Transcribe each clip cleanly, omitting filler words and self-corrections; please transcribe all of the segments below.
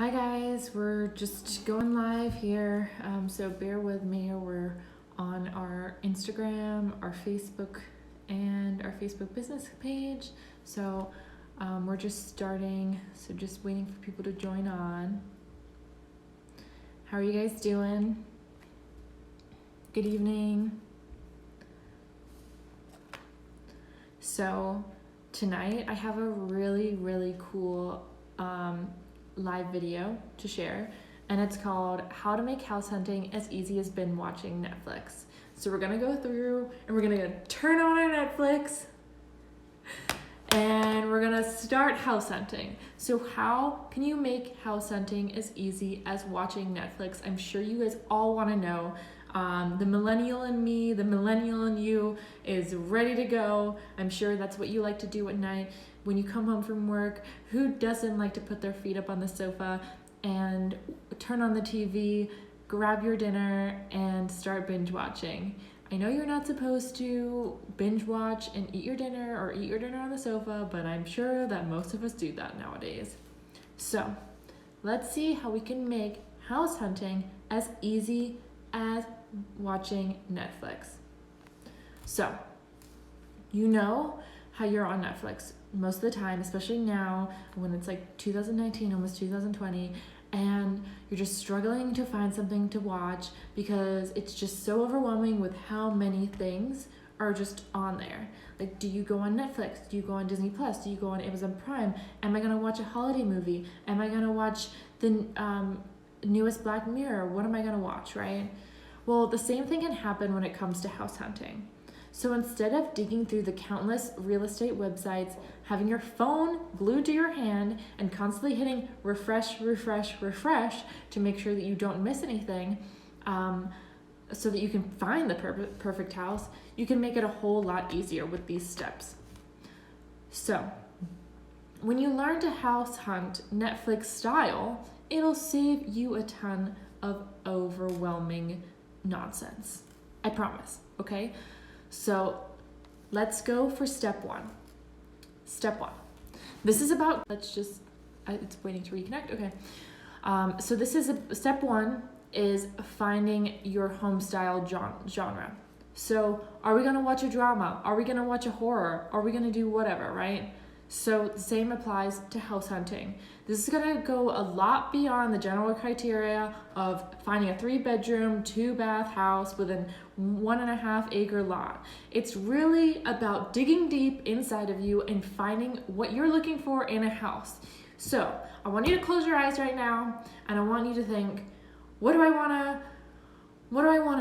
Hi guys, we're just going live here, so bear with me. We're on our Instagram, our Facebook, and our Facebook business page. So we're just starting, so just waiting for people to join on. How are you guys doing? Good evening. So tonight I have a really cool live video to share, and it's called How to Make House Hunting as Easy as Binge Watching Netflix. So we're gonna go through and we're gonna turn on our Netflix and we're gonna start house hunting. So how can you make house hunting as easy as watching Netflix? I'm sure you guys all want to know. The millennial in me, the millennial in you is ready to go. I'm sure that's what you like to do at night when you come home from work. Who doesn't like to put their feet up on the sofa and turn on the TV, grab your dinner, and start binge watching? I know you're not supposed to binge watch and eat your dinner or eat your dinner on the sofa, but I'm sure that most of us do that nowadays. So let's see how we can make house hunting as easy as watching Netflix. So, you know how you're on Netflix most of the time, especially now when it's like 2019, almost 2020, and you're just struggling to find something to watch because it's just so overwhelming with how many things are just on there. Like, do you go on Netflix? Do you go on Disney Plus? Do you go on Amazon Prime? Am I gonna watch a holiday movie? Am I gonna watch the newest Black Mirror? What am I gonna watch, right? Well, the same thing can happen when it comes to house hunting. So instead of digging through the countless real estate websites, having your phone glued to your hand and constantly hitting refresh to make sure that you don't miss anything, so that you can find the perfect house, you can make it a whole lot easier with these steps. So when you learn to house hunt Netflix style, it'll save you a ton of overwhelming nonsense. I promise, okay? So let's go for step one. Step one. This is about, it's waiting to reconnect, okay. So this is, step one is finding your home style genre. So are we gonna watch a drama? Are we gonna watch a horror? Are we gonna do whatever, right? So the same applies to house hunting. This is gonna go a lot beyond the general criteria of finding a 3-bedroom, 2-bath house with a 1.5 acre lot. It's really about digging deep inside of you and finding what you're looking for in a house. So I want you to close your eyes right now, and I want you to think, what do I want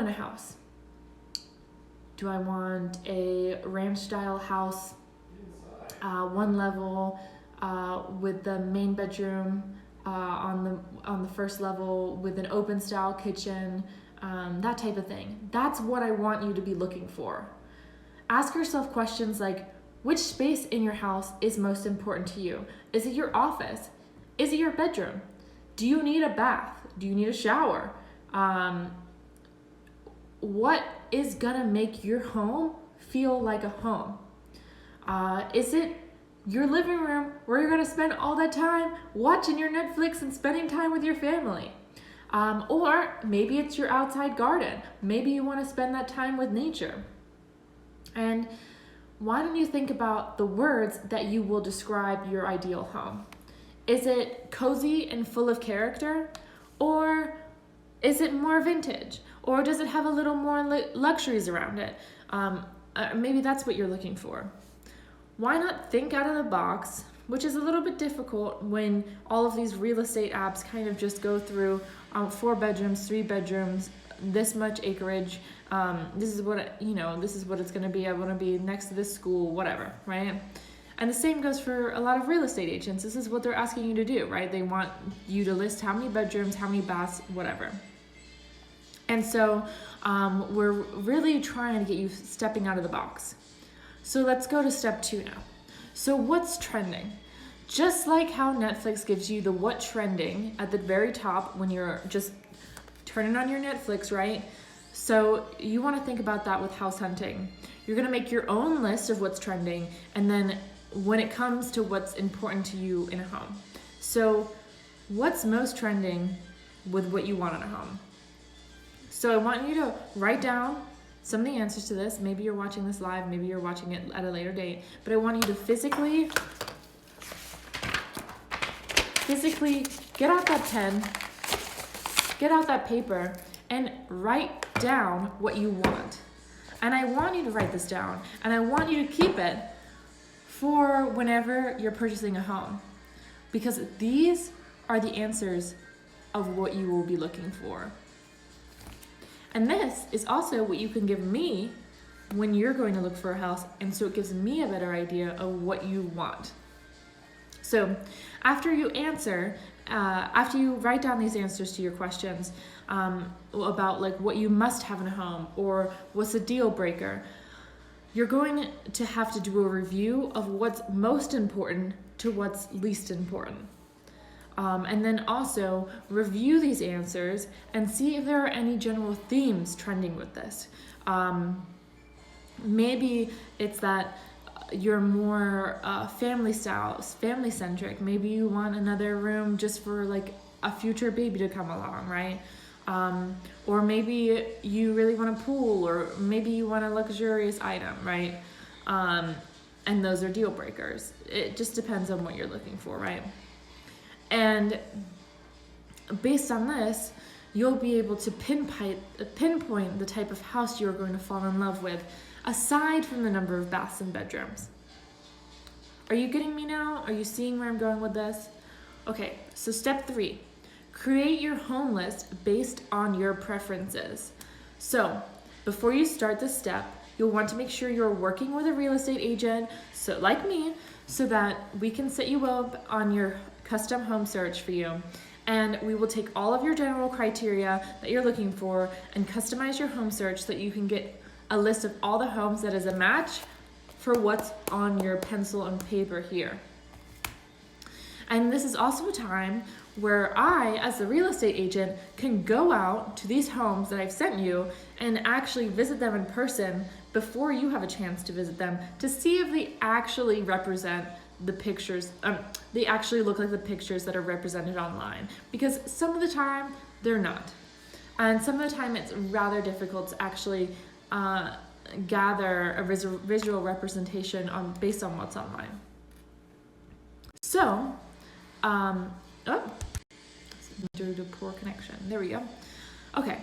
in a house? Do I want a ranch style house? One level with the main bedroom on the first level with an open style kitchen, that type of thing. That's what I want you to be looking for. Ask yourself questions like, which space in your house is most important to you? Is it your office? Is it your bedroom? Do you need a bath? Do you need a shower? What is gonna make your home feel like a home? Is it your living room where you're gonna spend all that time watching your Netflix and spending time with your family? Or maybe it's your outside garden. Maybe you wanna spend that time with nature. And why don't you think about the words that you will describe your ideal home? Is it cozy and full of character? Or is it more vintage? Or does it have a little more luxuries around it? Maybe that's what you're looking for. Why not think out of the box, which is a little bit difficult when all of these real estate apps kind of just go through 4 bedrooms, 3 bedrooms, this much acreage. This is what it's going to be. I want to be next to this school, whatever, right? And the same goes for a lot of real estate agents. This is what they're asking you to do, right? They want you to list how many bedrooms, how many baths, whatever. And so we're really trying to get you stepping out of the box. So let's go to step 2 now. So what's trending? Just like how Netflix gives you the what trending at the very top when you're just turning on your Netflix, right? So you want to think about that with house hunting. You're going to make your own list of what's trending, and then when it comes to what's important to you in a home. So what's most trending with what you want in a home. So I want you to write down some of the answers to this. Maybe you're watching this live, maybe you're watching it at a later date, but I want you to physically get out that pen, get out that paper, and write down what you want. And I want you to write this down, and I want you to keep it for whenever you're purchasing a home, because these are the answers of what you will be looking for. And this is also what you can give me when you're going to look for a house, and so it gives me a better idea of what you want. So after you write down these answers to your questions about like what you must have in a home or what's a deal breaker, you're going to have to do a review of what's most important to what's least important. And then also review these answers and see if there are any general themes trending with this. Maybe it's that you're more family centric. Maybe you want another room just for like a future baby to come along, right? Or maybe you really want a pool, or maybe you want a luxurious item, right? And those are deal breakers. It just depends on what you're looking for, right? And based on this, you'll be able to pinpoint the type of house you're going to fall in love with, aside from the number of baths and bedrooms. Are you getting me now? Are you seeing where I'm going with this? Okay, so step 3, create your home list based on your preferences. So before you start this step, you'll want to make sure you're working with a real estate agent, so like me, so that we can set you up on your custom home search for you. And we will take all of your general criteria that you're looking for and customize your home search so that you can get a list of all the homes that is a match for what's on your pencil and paper here. And this is also a time where I, as the real estate agent, can go out to these homes that I've sent you and actually visit them in person before you have a chance to visit them, to see if they actually represent the pictures, they actually look like the pictures that are represented online. Because some of the time, they're not. And some of the time, it's rather difficult to actually gather a visual representation based on what's online. So, due to poor connection. There we go. Okay,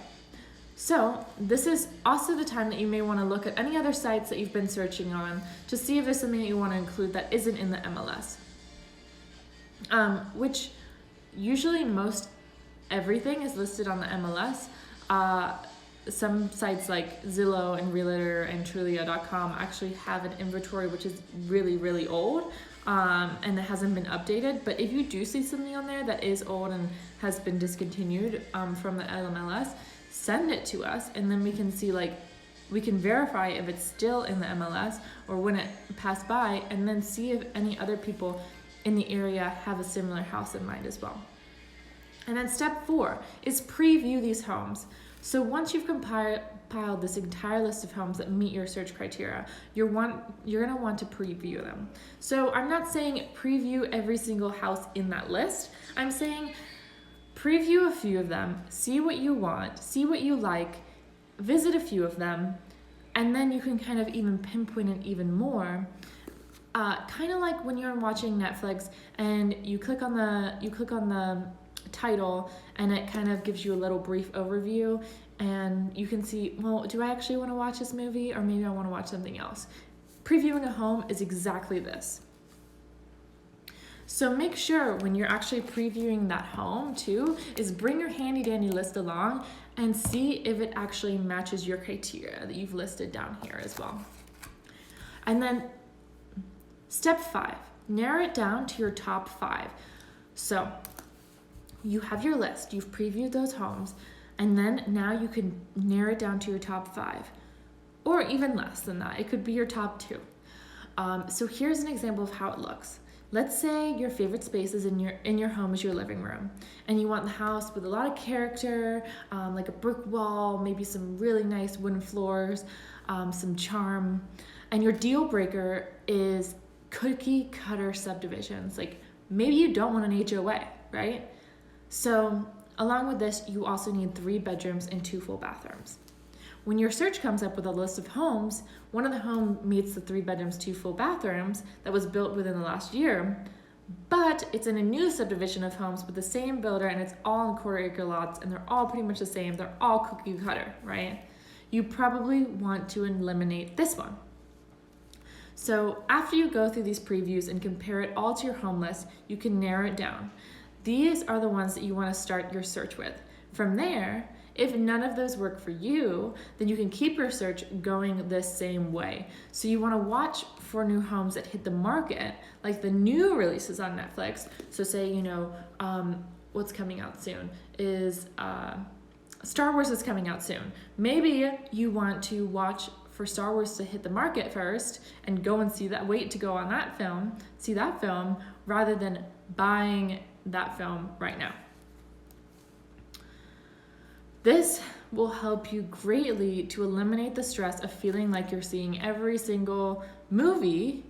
so this is also the time that you may want to look at any other sites that you've been searching on to see if there's something that you want to include that isn't in the MLS. Which usually most everything is listed on the MLS. Some sites like Zillow and Realtor and Trulia.com actually have an inventory which is really, really old, and it hasn't been updated. But if you do see something on there that is old and has been discontinued from the MLS, send it to us, and then we can see, like, we can verify if it's still in the MLS or when it passed by, and then see if any other people in the area have a similar house in mind as well. And then step 4 is preview these homes. So once you've compiled this entire list of homes that meet your search criteria, you're gonna want to preview them. So I'm not saying preview every single house in that list. I'm saying preview a few of them, see what you want, see what you like, visit a few of them, and then you can kind of even pinpoint it even more. Kind of like when you're watching Netflix and you click on the title and it kind of gives you a little brief overview, and you can see, well, do I actually want to watch this movie, or maybe I want to watch something else? Previewing a home is exactly this. So make sure when you're actually previewing that home too, is bring your handy dandy list along and see if it actually matches your criteria that you've listed down here as well. And then step 5, narrow it down to your top 5. So you have your list, you've previewed those homes, and then now you can narrow it down to your top 5, or even less than that. It could be your top 2. So here's an example of how it looks. Let's say your favorite space is in your home is your living room, and you want the house with a lot of character, like a brick wall, maybe some really nice wooden floors, some charm, and your deal breaker is cookie cutter subdivisions. Like, maybe you don't want an HOA, right? So along with this, you also need 3 bedrooms and 2 full bathrooms. When your search comes up with a list of homes, one of the homes meets the 3 bedrooms, 2 full bathrooms that was built within the last year, but it's in a new subdivision of homes with the same builder, and it's all in quarter-acre lots, and they're all pretty much the same. They're all cookie cutter, right? You probably want to eliminate this one. So after you go through these previews and compare it all to your home list, you can narrow it down. These are the ones that you want to start your search with. From there, if none of those work for you, then you can keep your search going this same way. So you want to watch for new homes that hit the market, like the new releases on Netflix. So say, what's coming out soon is Star Wars is coming out soon. Maybe you want to watch for Star Wars to hit the market first and go and wait to go on that film, see that film, rather than buying that film right now. This will help you greatly to eliminate the stress of feeling like you're seeing every single movie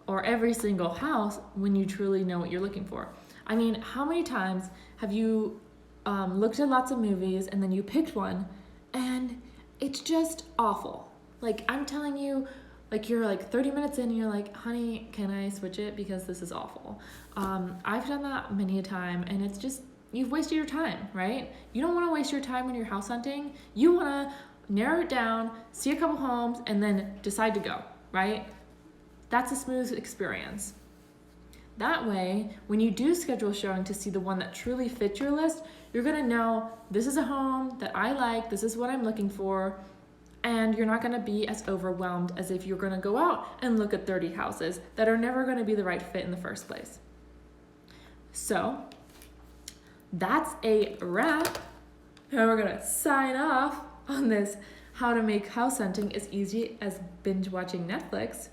or every single house when you truly know what you're looking for. I mean, how many times have you looked at lots of movies and then you picked one and it's just awful? Like, I'm telling you, like, you're like 30 minutes in and you're like, honey, can I switch it because this is awful? I've done that many a time, and it's just, you've wasted your time, right? You don't want to waste your time when you're house hunting. You want to narrow it down, see a couple homes, and then decide to go, right? That's a smooth experience. That way, when you do schedule showing to see the one that truly fits your list, you're going to know this is a home that I like, this is what I'm looking for, and you're not going to be as overwhelmed as if you're going to go out and look at 30 houses that are never going to be the right fit in the first place. So that's a wrap. And we're going to sign off on this how to make house hunting as easy as binge watching Netflix.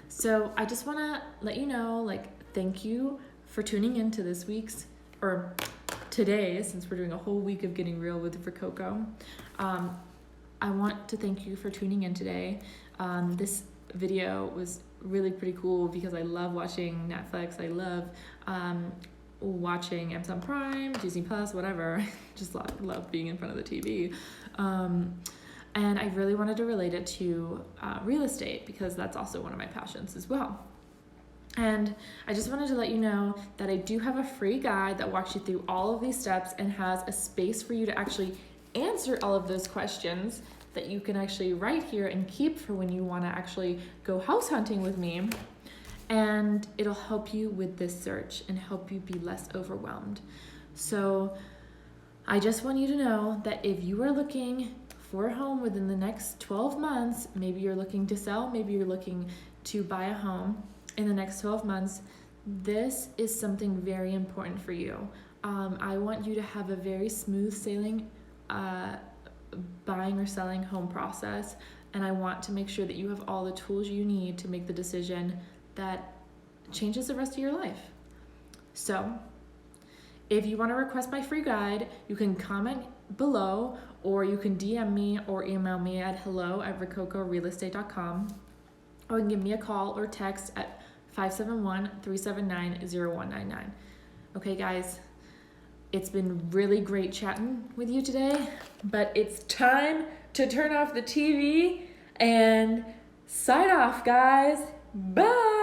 So I just want to let you know, thank you for tuning in to this week's, or today, since we're doing a whole week of Getting Real with Rococo. I want to thank you for tuning in today. This video was really pretty cool because I love watching Netflix. I love watching Amazon Prime, Disney Plus, whatever. Just love being in front of the TV. And I really wanted to relate it to real estate because that's also one of my passions as well. And I just wanted to let you know that I do have a free guide that walks you through all of these steps and has a space for you to actually answer all of those questions that you can actually write here and keep for when you want to actually go house hunting with me. And it'll help you with this search and help you be less overwhelmed. So I just want you to know that if you are looking for a home within the next 12 months, maybe you're looking to sell, maybe you're looking to buy a home in the next 12 months, this is something very important for you. I want you to have a very smooth sailing buying or selling home process, and I want to make sure that you have all the tools you need to make the decision that changes the rest of your life. So if you want to request my free guide, you can comment below, or you can DM me or email me at hello@rococorealestate.com, or you can give me a call or text at 571-379-0199. Okay, guys, it's been really great chatting with you today, but it's time to turn off the TV and sign off, guys. Bye!